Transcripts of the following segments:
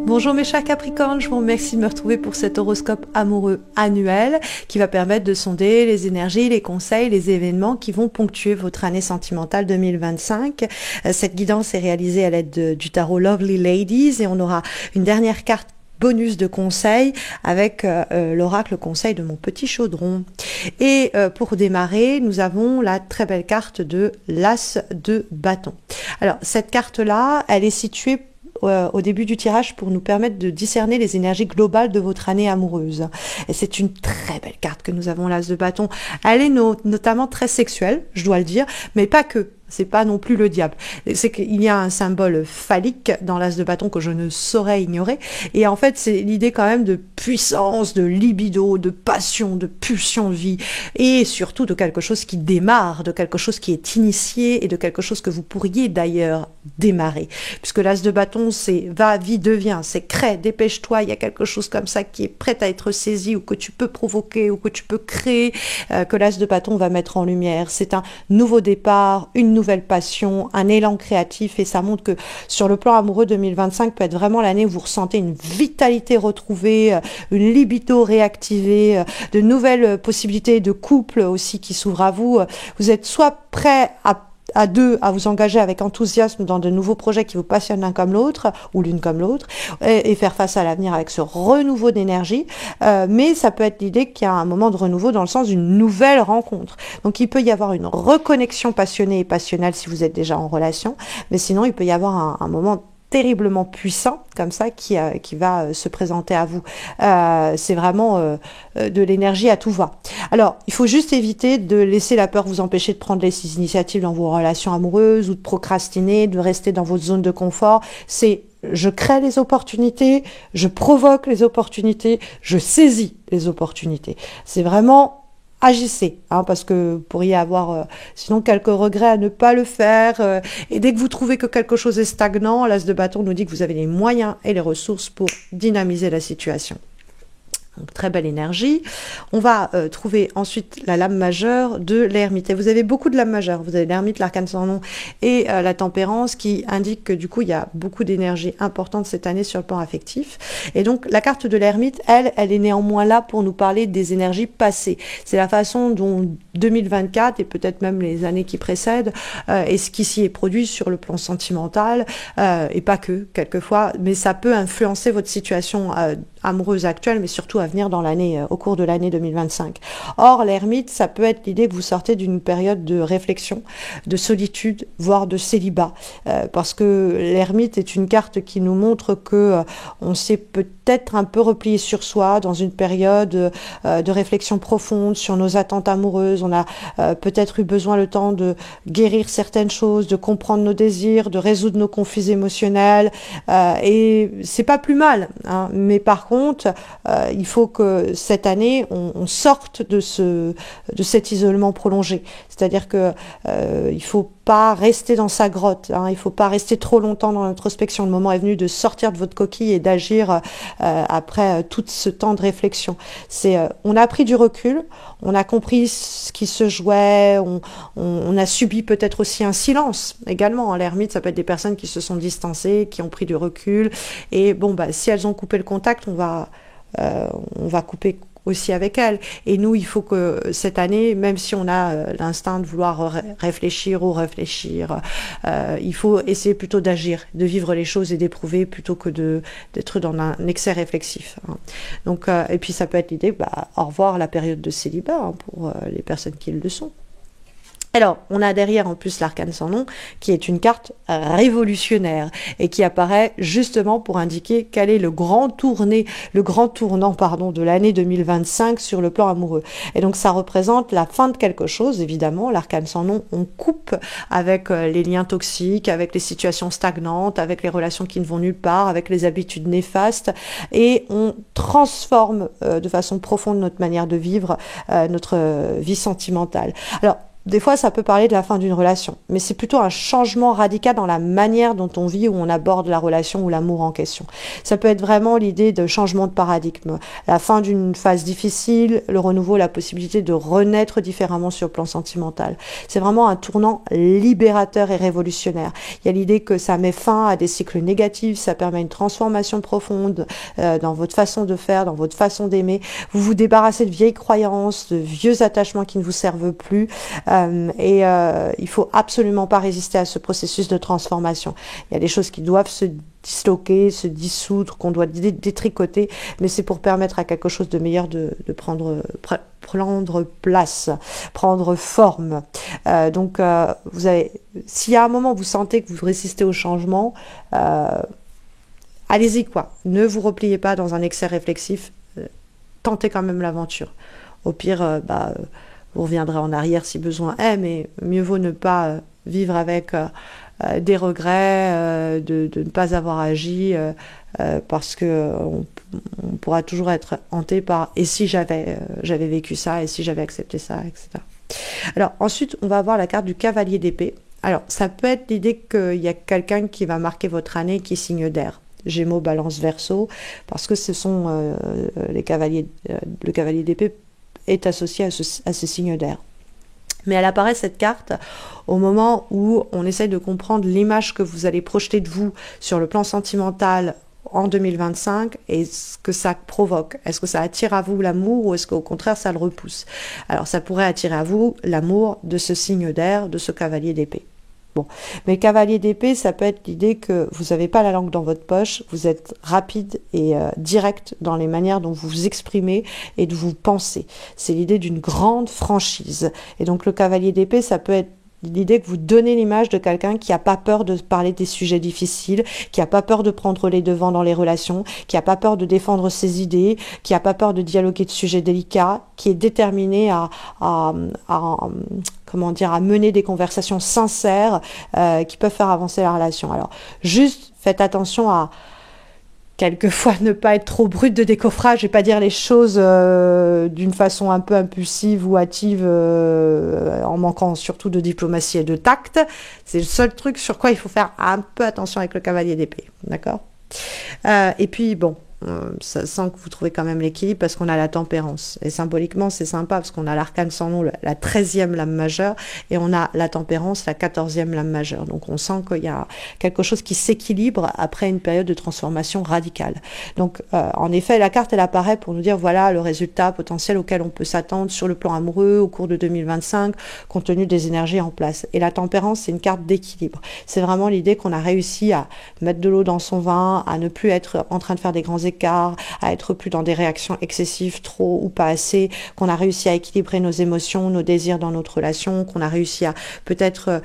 Bonjour mes chers Capricornes, je vous remercie de me retrouver pour cet horoscope amoureux annuel qui va permettre de sonder les énergies, les conseils, les événements qui vont ponctuer votre année sentimentale 2025. Cette guidance est réalisée à l'aide du tarot Lovely Ladies et on aura une dernière carte bonus de conseils avec l'oracle conseil de mon petit chaudron. Et pour démarrer, nous avons la très belle carte de l'As de bâton. Alors cette carte-là, elle est située au début du tirage pour nous permettre de discerner les énergies globales de votre année amoureuse. Et c'est une très belle carte que nous avons, l'As de bâton. Elle est notamment très sexuelle, je dois le dire, mais pas que. C'est pas non plus le diable. C'est qu'il y a un symbole phallique dans l'As de bâton que je ne saurais ignorer. Et en fait, c'est l'idée quand même de puissance, de libido, de passion, de pulsion de vie. Et surtout de quelque chose qui démarre, de quelque chose qui est initié et de quelque chose que vous pourriez d'ailleurs démarrer. Puisque l'As de bâton, c'est va, vie, devient, c'est crée, dépêche-toi, il y a quelque chose comme ça qui est prêt à être saisi ou que tu peux provoquer ou que tu peux créer, que l'As de bâton va mettre en lumière. C'est un nouveau départ, une nouvelle passion, un élan créatif et ça montre que sur le plan amoureux 2025 peut être vraiment l'année où vous ressentez une vitalité retrouvée, une libido réactivée, de nouvelles possibilités de couple aussi qui s'ouvrent à vous. Vous êtes soit prêt à deux, à vous engager avec enthousiasme dans de nouveaux projets qui vous passionnent l'un comme l'autre, ou l'une comme l'autre, et faire face à l'avenir avec ce renouveau d'énergie. Mais ça peut être l'idée qu'il y a un moment de renouveau dans le sens d'une nouvelle rencontre. Donc il peut y avoir une reconnexion passionnée et passionnelle si vous êtes déjà en relation, mais sinon il peut y avoir un moment terriblement puissant comme ça qui va se présenter à vous. C'est vraiment de l'énergie à tout va. Alors, il faut juste éviter de laisser la peur vous empêcher de prendre les initiatives dans vos relations amoureuses ou de procrastiner, de rester dans votre zone de confort. C'est je crée les opportunités, je provoque les opportunités, je saisis les opportunités. C'est vraiment agissez, parce que vous pourriez avoir sinon quelques regrets à ne pas le faire. Et dès que vous trouvez que quelque chose est stagnant, l'As de bâton nous dit que vous avez les moyens et les ressources pour dynamiser la situation. Donc, très belle énergie. On va trouver ensuite la lame majeure de l'ermite. Et vous avez beaucoup de lames majeures. Vous avez l'ermite, l'arcane sans nom et la tempérance qui indique que du coup, il y a beaucoup d'énergie importante cette année sur le plan affectif. Et donc, la carte de l'ermite, elle est néanmoins là pour nous parler des énergies passées. C'est la façon dont 2024 et peut-être même les années qui précèdent et ce qui s'y est produit sur le plan sentimental et pas que, quelquefois, mais ça peut influencer votre situation amoureuse actuelle, mais surtout à venir dans l'année, au cours de l'année 2025. Or, l'ermite, ça peut être l'idée que vous sortez d'une période de réflexion, de solitude, voire de célibat, parce que l'ermite est une carte qui nous montre que on s'est peut-être un peu replié sur soi dans une période de réflexion profonde sur nos attentes amoureuses. On a peut-être eu besoin le temps de guérir certaines choses, de comprendre nos désirs, de résoudre nos conflits émotionnels, et c'est pas plus mal, mais par contre, il faut que cette année, on sorte de cet isolement prolongé. C'est-à-dire que il faut pas rester dans sa grotte, il faut pas rester trop longtemps dans l'introspection. Le moment est venu de sortir de votre coquille et d'agir après tout ce temps de réflexion. On a pris du recul, on a compris ce qui se jouait, on a subi peut-être aussi un silence également. L'ermite, ça peut être des personnes qui se sont distancées, qui ont pris du recul. Et bon, si elles ont coupé le contact, on va couper aussi avec elles. Et nous, il faut que cette année, même si on a l'instinct de vouloir réfléchir, il faut essayer plutôt d'agir, de vivre les choses et d'éprouver plutôt que d'être dans un excès réflexif. Donc, et puis ça peut être l'idée, au revoir la période de célibat pour les personnes qui le sont. Alors, on a derrière en plus l'arcane sans nom, qui est une carte révolutionnaire et qui apparaît justement pour indiquer quel est le grand tournant, de l'année 2025 sur le plan amoureux. Et donc, ça représente la fin de quelque chose, évidemment. L'arcane sans nom, on coupe avec les liens toxiques, avec les situations stagnantes, avec les relations qui ne vont nulle part, avec les habitudes néfastes, et on transforme de façon profonde notre manière de vivre notre vie sentimentale. Alors, des fois, ça peut parler de la fin d'une relation, mais c'est plutôt un changement radical dans la manière dont on vit ou on aborde la relation ou l'amour en question. Ça peut être vraiment l'idée de changement de paradigme, la fin d'une phase difficile, le renouveau, la possibilité de renaître différemment sur le plan sentimental. C'est vraiment un tournant libérateur et révolutionnaire. Il y a l'idée que ça met fin à des cycles négatifs, ça permet une transformation profonde dans votre façon de faire, dans votre façon d'aimer. Vous vous débarrassez de vieilles croyances, de vieux attachements qui ne vous servent plus. Il faut absolument pas résister à ce processus de transformation. Il y a des choses qui doivent se disloquer, se dissoudre, qu'on doit détricoter, mais c'est pour permettre à quelque chose de meilleur de prendre place, prendre forme. Vous avez, s'il y a un moment où vous sentez que vous résistez au changement, allez-y quoi. Ne vous repliez pas dans un excès réflexif. Tentez quand même l'aventure. Au pire, vous reviendrez en arrière si besoin est, mais mieux vaut ne pas vivre avec des regrets, de ne pas avoir agi, parce que on pourra toujours être hanté par « et si j'avais vécu ça, et si j'avais accepté ça », etc. Alors ensuite, on va avoir la carte du cavalier d'épée. Alors ça peut être l'idée qu'il y a quelqu'un qui va marquer votre année qui signe d'air. Gémeaux, Balance, Verseau, parce que ce sont les cavaliers, le cavalier d'épée est associé à ce signe d'air. Mais elle apparaît cette carte au moment où on essaye de comprendre l'image que vous allez projeter de vous sur le plan sentimental en 2025 et ce que ça provoque. Est-ce que ça attire à vous l'amour ou est-ce qu'au contraire ça le repousse? Alors ça pourrait attirer à vous l'amour de ce signe d'air, de ce cavalier d'épée. Bon, mais cavalier d'épée, ça peut être l'idée que vous n'avez pas la langue dans votre poche, vous êtes rapide et direct dans les manières dont vous vous exprimez et de vous pensez. C'est l'idée d'une grande franchise. Et donc le cavalier d'épée, ça peut être l'idée que vous donnez l'image de quelqu'un qui n'a pas peur de parler des sujets difficiles, qui n'a pas peur de prendre les devants dans les relations, qui n'a pas peur de défendre ses idées, qui n'a pas peur de dialoguer de sujets délicats, qui est déterminé à mener des conversations sincères qui peuvent faire avancer la relation. Alors, juste faites attention à quelquefois ne pas être trop brut de décoffrage et pas dire les choses d'une façon un peu impulsive ou hâtive en manquant surtout de diplomatie et de tact. C'est le seul truc sur quoi il faut faire un peu attention avec le cavalier d'épée, d'accord ? Et puis bon, ça sent que vous trouvez quand même l'équilibre parce qu'on a la tempérance. Et symboliquement, c'est sympa parce qu'on a l'arcane sans nom, la 13e lame majeure, et on a la tempérance, la 14e lame majeure. Donc on sent qu'il y a quelque chose qui s'équilibre après une période de transformation radicale. Donc en effet, la carte, elle apparaît pour nous dire voilà le résultat potentiel auquel on peut s'attendre sur le plan amoureux au cours de 2025, compte tenu des énergies en place. Et la tempérance, c'est une carte d'équilibre. C'est vraiment l'idée qu'on a réussi à mettre de l'eau dans son vin, à ne plus être en train de faire des grands écarts, à être plus dans des réactions excessives, trop ou pas assez, qu'on a réussi à équilibrer nos émotions, nos désirs dans notre relation, qu'on a réussi à peut-être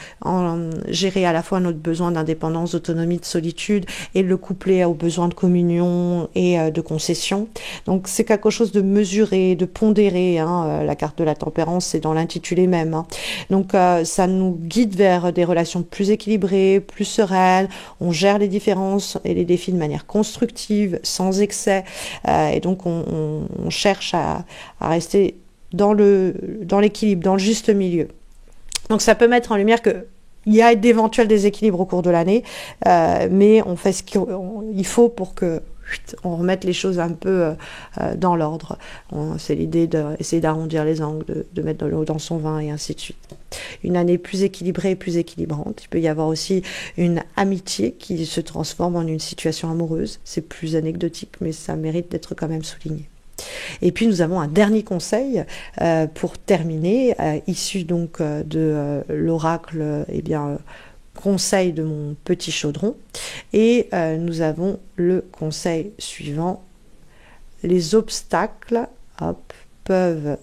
gérer à la fois notre besoin d'indépendance, d'autonomie, de solitude et le coupler aux besoins de communion et de concession. Donc c'est quelque chose de mesuré, de pondéré, hein. La carte de la tempérance, c'est dans l'intitulé même, hein. Donc ça nous guide vers des relations plus équilibrées, plus sereines, on gère les différences et les défis de manière constructive, sans excès, et donc on cherche à rester dans l'équilibre, dans le juste milieu. Donc ça peut mettre en lumière que il y a d'éventuels déséquilibres au cours de l'année, mais on fait ce qu'il faut pour que on remette les choses un peu dans l'ordre. C'est l'idée d'essayer d'arrondir les angles, de mettre de l'eau dans son vin et ainsi de suite. Une année plus équilibrée et plus équilibrante. Il peut y avoir aussi une amitié qui se transforme en une situation amoureuse. C'est plus anecdotique, mais ça mérite d'être quand même souligné. Et puis nous avons un dernier conseil pour terminer, issu donc de l'oracle, conseil de mon petit chaudron, et nous avons le conseil suivant: les obstacles peuvent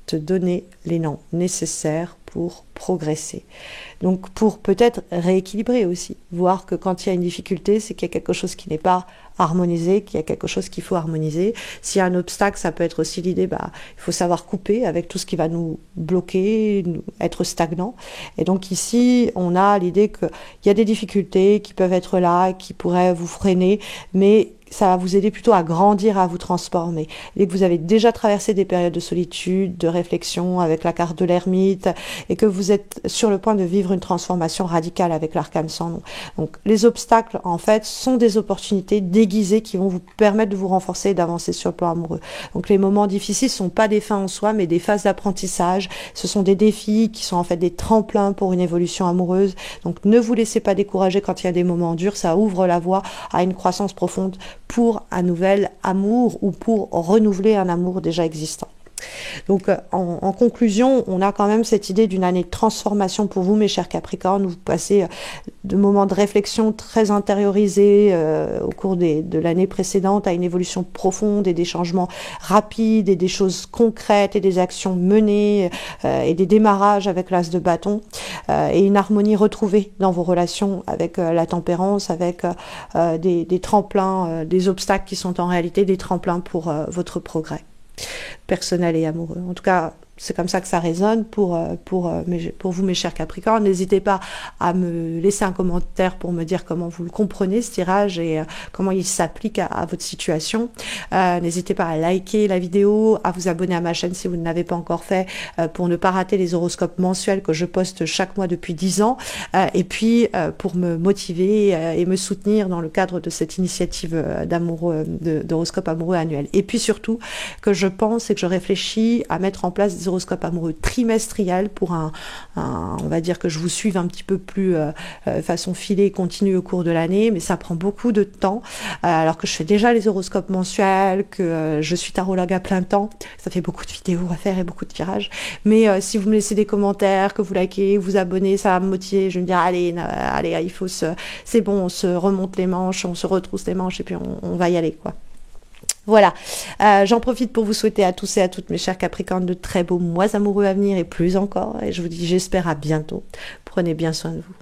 te donner l'élan nécessaire pour progresser. Donc pour peut-être rééquilibrer aussi, voir que quand il y a une difficulté, c'est qu'il y a quelque chose qui n'est pas harmonisé, qu'il y a quelque chose qu'il faut harmoniser. S'il y a un obstacle, ça peut être aussi l'idée, il faut savoir couper avec tout ce qui va nous bloquer, être stagnant. Et donc ici, on a l'idée qu'il y a des difficultés qui peuvent être là, qui pourraient vous freiner, mais ça va vous aider plutôt à grandir, à vous transformer. Et que vous avez déjà traversé des périodes de solitude, de réflexion avec la carte de l'ermite, et que vous êtes sur le point de vivre une transformation radicale avec l'arcane sans nom. Donc les obstacles, en fait, sont des opportunités déguisées qui vont vous permettre de vous renforcer et d'avancer sur le plan amoureux. Donc les moments difficiles sont pas des fins en soi, mais des phases d'apprentissage. Ce sont des défis qui sont en fait des tremplins pour une évolution amoureuse. Donc ne vous laissez pas décourager quand il y a des moments durs, ça ouvre la voie à une croissance profonde pour un nouvel amour ou pour renouveler un amour déjà existant. Donc en conclusion, on a quand même cette idée d'une année de transformation pour vous, mes chers Capricornes. Vous passez de moments de réflexion très intériorisés au cours de l'année précédente à une évolution profonde et des changements rapides et des choses concrètes et des actions menées et des démarrages avec l'as de bâton et une harmonie retrouvée dans vos relations avec la tempérance, avec des tremplins, des obstacles qui sont en réalité des tremplins pour votre progrès personnel et amoureux. En tout cas, c'est comme ça que ça résonne pour vous, mes chers Capricornes. N'hésitez pas à me laisser un commentaire pour me dire comment vous le comprenez, ce tirage, et comment il s'applique à votre situation. N'hésitez pas à liker la vidéo, à vous abonner à ma chaîne si vous ne l'avez pas encore fait, pour ne pas rater les horoscopes mensuels que je poste chaque mois depuis 10 ans. Et puis, pour me motiver et me soutenir dans le cadre de cette initiative d'horoscope amoureux annuel. Et puis surtout, que je pense et que je réfléchis à mettre en place des horoscope amoureux trimestriel pour on va dire que je vous suive un petit peu plus façon filée et continue au cours de l'année, mais ça prend beaucoup de temps, alors que je fais déjà les horoscopes mensuels, que je suis tarologue à plein temps, ça fait beaucoup de vidéos à faire et beaucoup de tirages, mais si vous me laissez des commentaires, que vous likez, vous abonnez, ça va me motiver, je vais me dire allez, il faut c'est bon, on se remonte les manches, on se retrousse les manches et puis on va y aller, quoi. Voilà, j'en profite pour vous souhaiter à tous et à toutes, mes chers Capricornes, de très beaux mois amoureux à venir et plus encore. Et je vous dis, j'espère à bientôt. Prenez bien soin de vous.